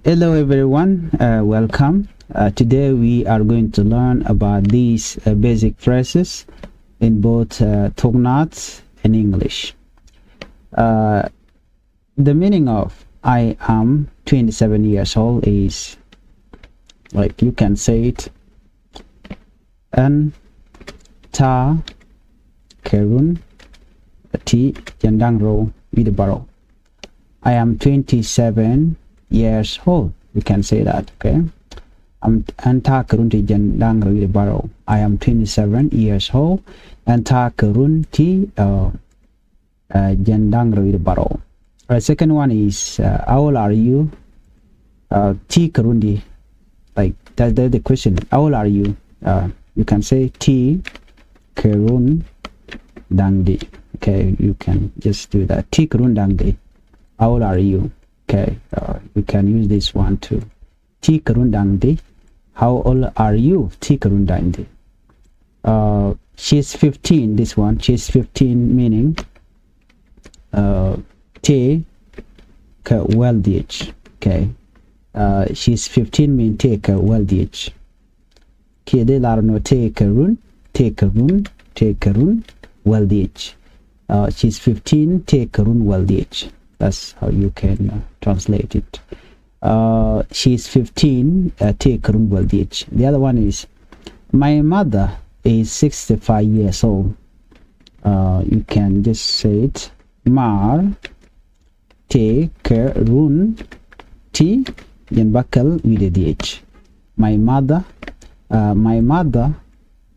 Hello everyone, welcome. Today we are going to learn about these basic phrases in both Thok Nath and English. The meaning of I am 27 years old is, like you can say it, an ta kerun ti jandang ro vidabaro. I am 27 years old. We can say that, okay? Anta karunti jandang ro baro. I am 27 years old. Anta karunti jandang ro baro. Second one is how old are you? Ti karundi. Like that's the question. How old are you? You can say ti karun dangdi. Okay, you can just do that. Ti karun dangdi. How old are you? Okay, you can use this one too. Ti karundangdi. How old are you? Ti karundangdi. She's 15. This one, she's 15, meaning te ka weldich. Okay, she's 15 mean te ka weldich. Kede larno te karun weldich. She's 15 te karun weldich. That's how you can translate it. She's 15. Take The other one is my mother is 65 years old. You can just say it. Mar take run t yan bakal with the My mother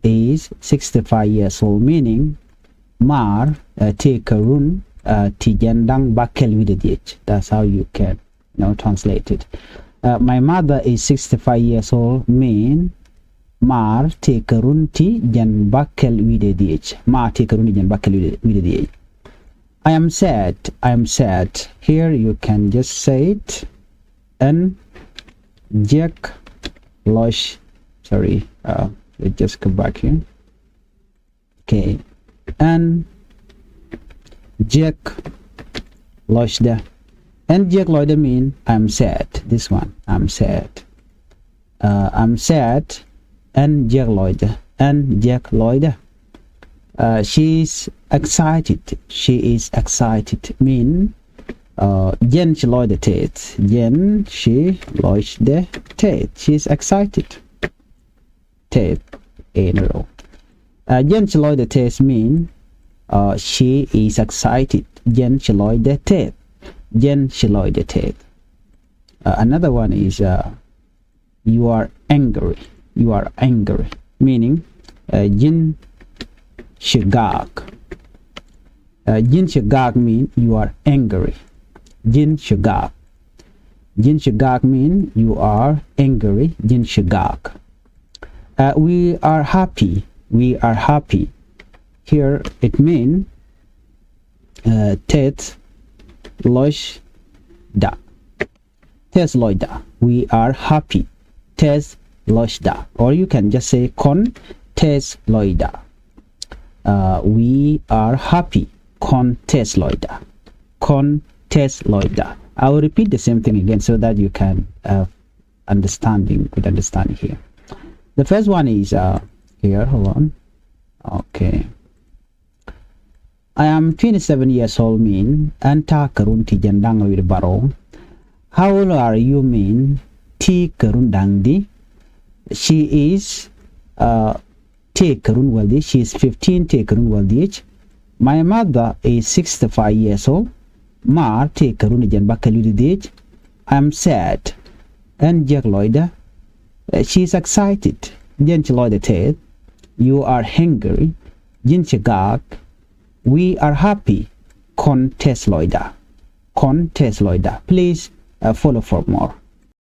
is 65 years old, meaning Mar take run Tijandang bakel with the That's how you can translate it. My mother is 65 years old, mean Mar tekarunti jan bakel with the Mar tekarunti jan bakel with the I am sad. Here you can just say it. And Jack Losh. Sorry, let's just go back here. Okay. And Jack Loida. And Jack Loida mean I'm sad. This one, I'm sad. I'm sad. And Jack Loida. And Jack Loida. She's excited. She is excited. Mean Jen she loida tet. Jen she loida tet. She's excited. Tet in a row. Jen she loida tet mean she is excited. Jen Shiloy de Tet. Jen Shiloy de Tet. Another one is you are angry. You are angry. Meaning Jin Shigag. Jin Shigag mean you are angry. Jin Shigag. Jin Shigag mean you are angry. Jin Shigag. We are happy. We are happy. Here it means Tet Losh Da. Tes Loida. We are happy. Tes Loshda. Or you can just say Con Tes Loida. We are happy. Con Tes Loida. Con Tes Loida. I will repeat the same thing again so that you can good understanding here. The first one is here. Hold on. Okay. I am 27 years old, mean Anta karunti jandang with baro. How old are you, mean Ti karundangdi. She is Te karun waldi. She is 15 Te karun waldi. My mother is 65 years old. Mar Te karun jan bakaludi. I'm sad. And Jack Loida. She is excited. Jen Loida Ted. You are hungry. Jin Chagak. We are happy. Con Tesloida. Con Tesloida. Please follow for more.